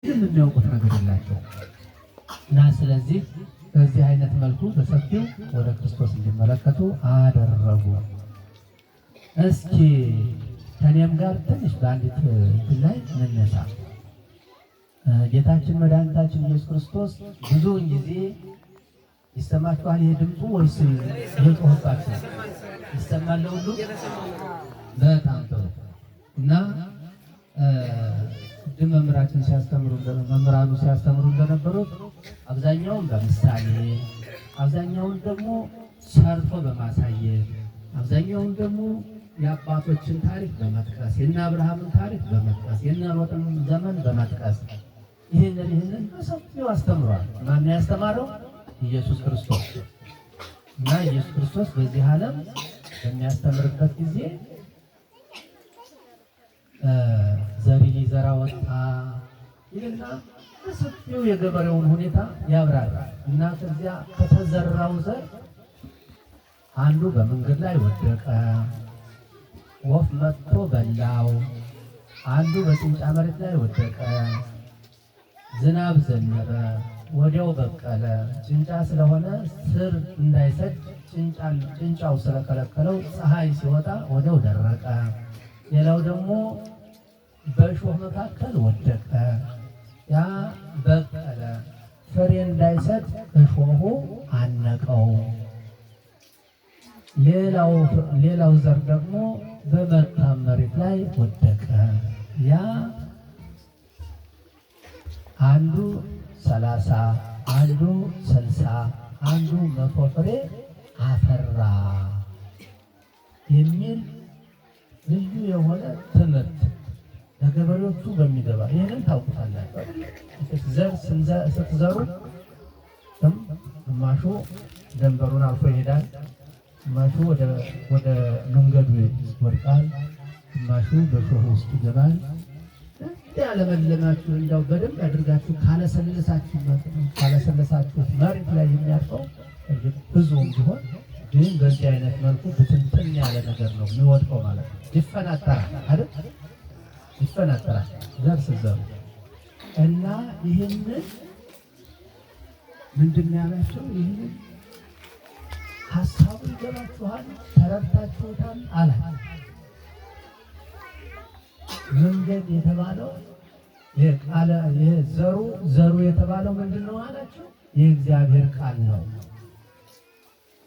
የሚያውቁት ነገር የላቸው እና ስለዚህ በዚህ አይነት መልኩ በሰፊው ወደ ክርስቶስ እንዲመለከቱ አደረጉ። እስኪ ከኔም ጋር ትንሽ በአንዲት ላይ እንነሳ። ጌታችን መድኃኒታችን ኢየሱስ ክርስቶስ ብዙውን ጊዜ ይሰማችኋል ይሄ ድምፁ ወይስ የጮህባችሁ? ይሰማል ሁሉ? በጣም ጥሩ። እና መምህራችን መምህራኑ ሲያስተምሩ እንደነበሩት አብዛኛውን በምሳሌ አብዛኛውን ደግሞ ሰርቶ በማሳየት አብዛኛውን ደግሞ የአባቶችን ታሪክ በመጥቀስ የእነ አብርሃምን ታሪክ በመጥቀስ የእነ ሎጥን ዘመን በመጥቀስ ይህንን በሰፊው አስተምሯል። ማን ያስተማረው? ኢየሱስ ክርስቶስ። እና ኢየሱስ ክርስቶስ በዚህ ዓለም በሚያስተምርበት ጊዜ ዘሪ ሊዘራ ወጣ ይልና በሰፊው የገበሬውን ሁኔታ ያብራራል። እና ከዚያ ከተዘራው ዘር አንዱ በመንገድ ላይ ወደቀ፣ ወፍ መጥቶ በላው። አንዱ በጭንጫ መሬት ላይ ወደቀ፣ ዝናብ ዘነበ፣ ወዲያው በቀለ። ጭንጫ ስለሆነ ስር እንዳይሰድ ጭንጫው ስለከለከለው ፀሐይ ሲወጣ ወዲያው ደረቀ። ሌላው ደግሞ በእሾህ መካከል ወደቀ፣ ያ በቀለ፣ ፍሬ እንዳይሰጥ እሾሁ አነቀው። ሌላው ዘር ደግሞ በመልካም መሬት ላይ ወደቀ፣ ያ አንዱ 30 አንዱ 60 አንዱ 100 ፍሬ አፈራ የሚል ልዩ የሆነ ትምህርት ለገበሬዎቹ በሚገባ ይህንን ታውቁታላችሁ። ዘር ስትዘሩ ግማሹ ደንበሩን አልፎ ይሄዳል፣ ግማሹ ወደ መንገዱ ይወድቃል፣ ግማሹ በሾህ ውስጥ ይገባል። ያለመለማችሁ እንደው በደንብ አድርጋችሁ ካለሰለሳችሁት መሬት ላይ የሚያርፈው ብዙም ቢሆን ግን በዚህ አይነት መልኩ ብትንትን ያለ ነገር ነው የሚወድቀው ማለት ነው። ይፈናጠራል አይደል? ይፈናጠራል ዘር ስትዘሩ እና ይህንን ምንድን ነው ያላቸው? ይህንን ሀሳቡ ይገባችኋል? ተረድታችሁታል? አለ መንገድ የተባለው ዘሩ የተባለው ምንድን ነው አላቸው? የእግዚአብሔር ቃል ነው።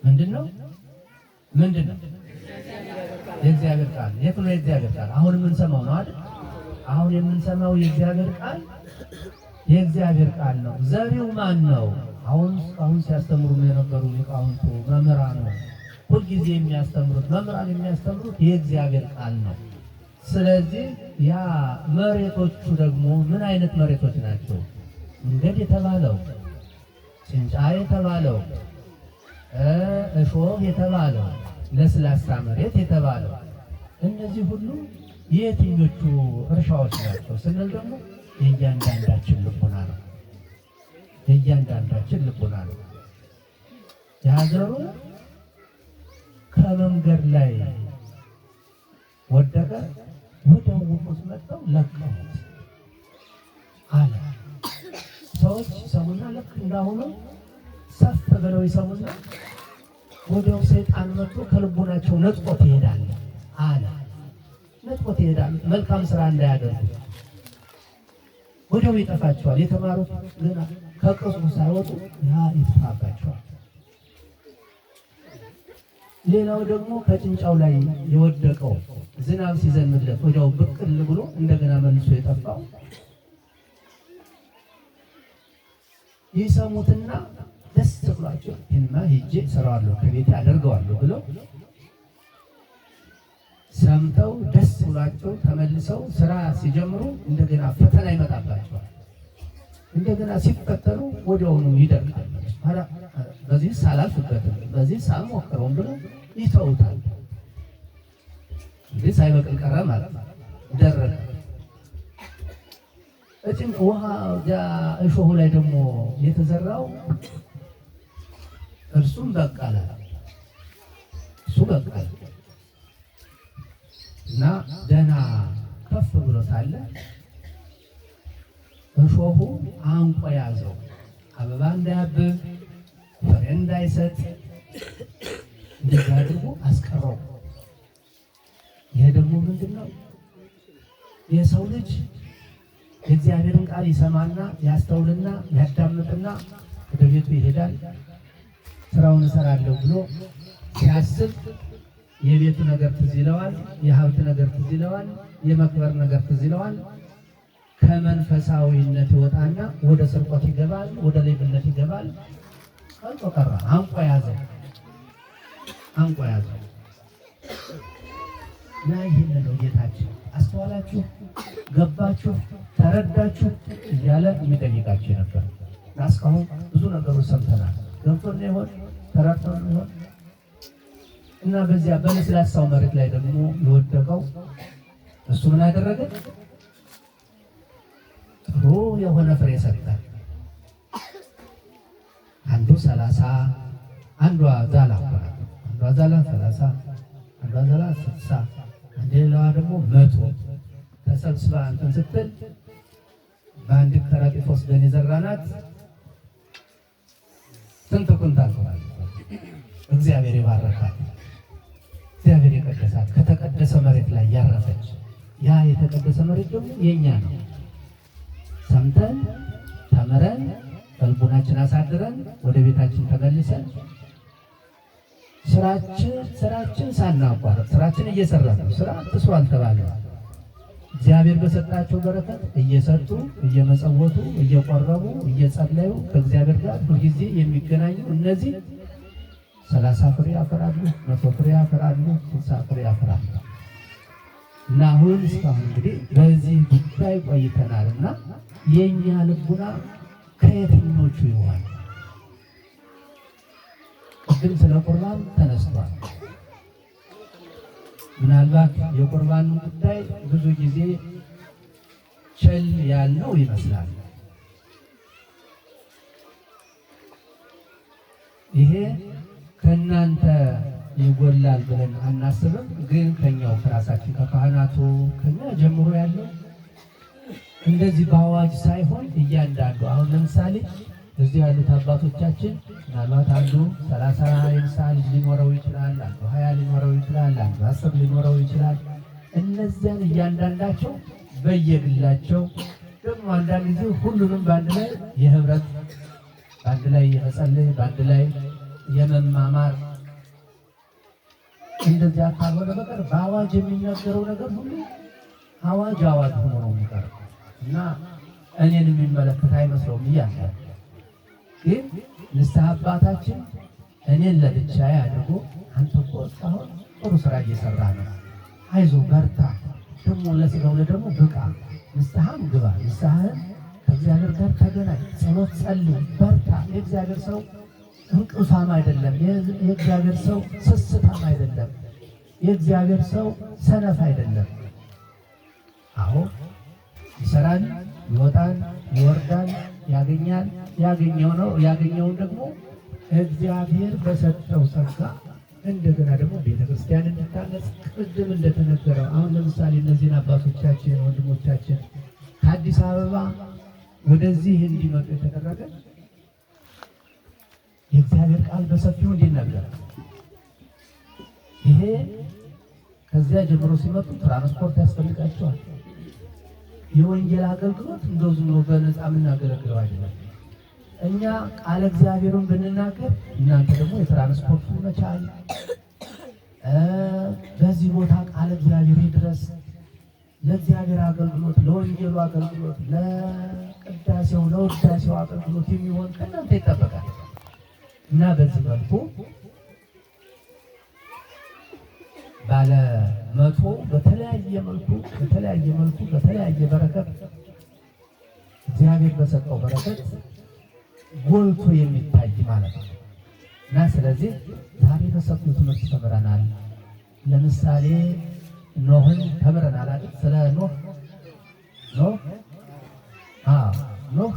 ምንድን ነው? የእግዚአብሔር ቃል። የት ነው የእግዚአብሔር ቃል? አሁን የምንሰማው ነው አይደል? አሁን የምንሰማው የእግዚአብሔር ቃል የእግዚአብሔር ቃል ነው። ዘሪው ማን ነው? አሁን ሲያስተምሩ የነበሩ ሊቃውንቱ መምህራኑ ሁልጊዜ የሚያስተምሩት መምህራን የሚያስተምሩት የእግዚአብሔር ቃል ነው። ስለዚህ ያ መሬቶቹ ደግሞ ምን አይነት መሬቶች ናቸው? መንገድ የተባለው፣ ጭንጫ የተባለው፣ እሾህ የተባለው፣ ለስላሳ መሬት የተባለው እነዚህ ሁሉ የትኞቹ እርሻዎች ናቸው ስንል ደግሞ የእያንዳንዳችን ልቦና ነው። የእያንዳንዳችን ልቦና ነው። ያዘሩ ከመንገድ ላይ ወደቀ፣ ወዲያው ወፎች መጥተው ለቀሙት አለ። ሰዎች ይሰሙና ልክ እንዳሁኑ ሰፍ ብለው ይሰሙና ወዲያው ሰይጣን መጥቶ ከልቦናቸው ነጥቆት ይሄዳል አለ። ነጥቆት ይሄዳል፣ መልካም ስራ እንዳያደርጉ ወዲያው ይጠፋቸዋል። የተማሩት ገና ከቅጽሩ ሳይወጡ ያ ይጠፋባቸዋል። ሌላው ደግሞ ከጭንጫው ላይ የወደቀው ዝናብ ሲዘንብለት ወዲያው ብቅል ብሎ እንደገና መልሶ የጠፋው ይሰሙትና ደስ ብሏቸው ይህንማ ሄጄ እሰራዋለሁ ከቤቴ አደርገዋለሁ ብለው ሰምተው ደስ ብሏቸው ተመልሰው ስራ ሲጀምሩ እንደገና ፈተና ይመጣባቸዋል። እንደገና ሲፈተኑ ወዲያውኑ ይደርቃል። በዚህ ሳላልፍበትም በዚህ ሳልሞክረውም ብለው ይተውታል። እንግዲህ ሳይበቅል ቀረ ማለት ነው። ደረቀ። ውሃ እሾሁ ላይ ደግሞ የተዘራው እርሱም በቀለ። እሱ በቀለ እና ደህና ከፍ ብሎ ሳለ እሾሁ አንቆ ያዘው፣ አበባ እንዳያብብ ፍሬ እንዳይሰጥ እንደዚህ አድርጎ አስቀረው። ይሄ ደግሞ ምንድን ነው? የሰው ልጅ የእግዚአብሔርን ቃል ይሰማና ያስተውልና ያዳምጥና ወደ ቤቱ ይሄዳል። ስራውን እሰራለሁ ብሎ ሲያስብ የቤቱ ነገር ትዝ ይለዋል፣ የሀብት ነገር ትዝ ይለዋል፣ የመክበር ነገር ትዝ ይለዋል። ከመንፈሳዊነት ይወጣና ወደ ስርቆት ይገባል፣ ወደ ሌብነት ይገባል። ቀልጦ ቀረ። አንቆ ያዘው፣ አንቆ ያዘው። እና ይህን ነው ጌታችን አስተዋላችሁ፣ ገባችሁ፣ ተረዳችሁ እያለ የሚጠይቃችሁ ነበር። እና እስካሁን ብዙ ነገሮች ሰምተናል። ገብቶን ይሆን? ተረድቶን ይሆን? እና በዚያ በለስላሳው መሬት ላይ ደግሞ የወደቀው እሱ ምን አደረገ? ጥሩ የሆነ ፍሬ ሰጠ። አንዱ 30 አንዷ ዛላ 30 አንዷ ዛላ 60 ሌላዋ ደግሞ 100 ተሰብስባ እንትን ስትል በአንድ ከረጢት ወስደን የዘራናት ስንት ኩንታል ሆናል? እግዚአብሔር ይባረካት። እግዚአብሔር የቀደሳት ከተቀደሰ መሬት ላይ ያረፈች። ያ የተቀደሰ መሬት ደግሞ የኛ ነው። ሰምተን ተምረን በልቦናችን አሳድረን ወደ ቤታችን ተመልሰን ስራችን ሳናቋርጥ ስራችን እየሰራን ነው። ስራ አትስሩ አልተባለም። እግዚአብሔር በሰጣቸው በረከት እየሰጡ እየመጸወቱ እየቆረቡ እየጸለዩ ከእግዚአብሔር ጋር ሁልጊዜ የሚገናኙ እነዚህ 30 ፍሬ ያፈራሉ፣ 100 ፍሬ ያፈራሉ፣ 60 ፍሬ ያፈራሉ። እና አሁን እስካሁን እንግዲህ በዚህ ጉዳይ ቆይተናል እና የኛ ልቡና ከየትኞቹ ይሆን? ቅድም ስለ ቁርባን ተነስቷል። ምናልባት የቁርባን ጉዳይ ብዙ ጊዜ ቸል ያልነው ይመስላል። ይሄ ከእናንተ ይጎላል ብለን አናስብም። ግን ከኛው ከራሳችን ከካህናቱ ከኛ ጀምሮ ያለው እንደዚህ በአዋጅ ሳይሆን እያንዳንዱ አሁን ለምሳሌ እዚህ ያሉት አባቶቻችን ምናልባት አንዱ 30 የምሳ ልጅ ሊኖረው ይችላል፣ አንዱ 20 ሊኖረው ይችላል፣ አንዱ 10 ሊኖረው ይችላል። እነዚያን እያንዳንዳቸው በየግላቸው ደግሞ አንዳንድ ጊዜ ሁሉንም በአንድ ላይ የህብረት በአንድ ላይ የመጸለይ በአንድ ላይ የመማማር እንደዚያ ካልሆነ በቀር በአዋጅ የሚነገረው ነገር ሁሉ አዋጅ ሆኖ ነው የሚቀረው እና እኔን የሚመለከት አይመስለውም እያለ ግን ንስሐ አባታችን እኔን ለብቻዬ አድርጎ አንተ እኮ እስካሁን ጥሩ ስራ እየሰራ ነው፣ አይዞህ በርታ፣ ደግሞ ለስጋው ደግሞ ብቃ፣ ንስሐም ግባ፣ ንስሐህን ከእግዚአብሔር ጋር ተገናኝ፣ ጸሎት ጸልይ፣ በርታ። የእግዚአብሔር ሰው እንቅልፋም አይደለም። የእግዚአብሔር ሰው ስስታም አይደለም። የእግዚአብሔር ሰው ሰነፍ አይደለም። አዎ ይሰራል፣ ይወጣል፣ ይወርዳል፣ ያገኛል። ያገኘውን ደግሞ እግዚአብሔር በሰጠው ጸጋ እንደገና ደግሞ ቤተክርስቲያን እንድታነጽ ቅድም እንደተነገረው አሁን ለምሳሌ እነዚህን አባቶቻችን ወንድሞቻችን ከአዲስ አበባ ወደዚህ እንዲመጡ የተደረገ የእግዚአብሔር ቃል በሰፊው እንዲነገር ይሄ ከዚያ ጀምሮ ሲመጡ ትራንስፖርት ያስፈልጋቸዋል። የወንጌል አገልግሎት እንደው ዝም ብሎ በነፃ የምናገለግለው አይደለም። እኛ ቃለ እግዚአብሔርን ብንናገር እናንተ ደግሞ የትራንስፖርቱ መቻል በዚህ ቦታ ቃለ እግዚአብሔር ድረስ ለእግዚአብሔር አገልግሎት፣ ለወንጌሉ አገልግሎት፣ ለቅዳሴው ለውዳሴው አገልግሎት የሚሆን ከእናንተ ይጠበቃል እና በዚህ መልኩ ባለ 100 በተለያየ መልኩ በተለያየ በረከት እግዚአብሔር በሰጠው በረከት ጎልቶ የሚታይ ማለት ነው እና ስለዚህ ዛሬ በሰፊው ትምህርት ተምረናል። ለምሳሌ ኖህን ተምረናል አይደል? ስለ ኖህ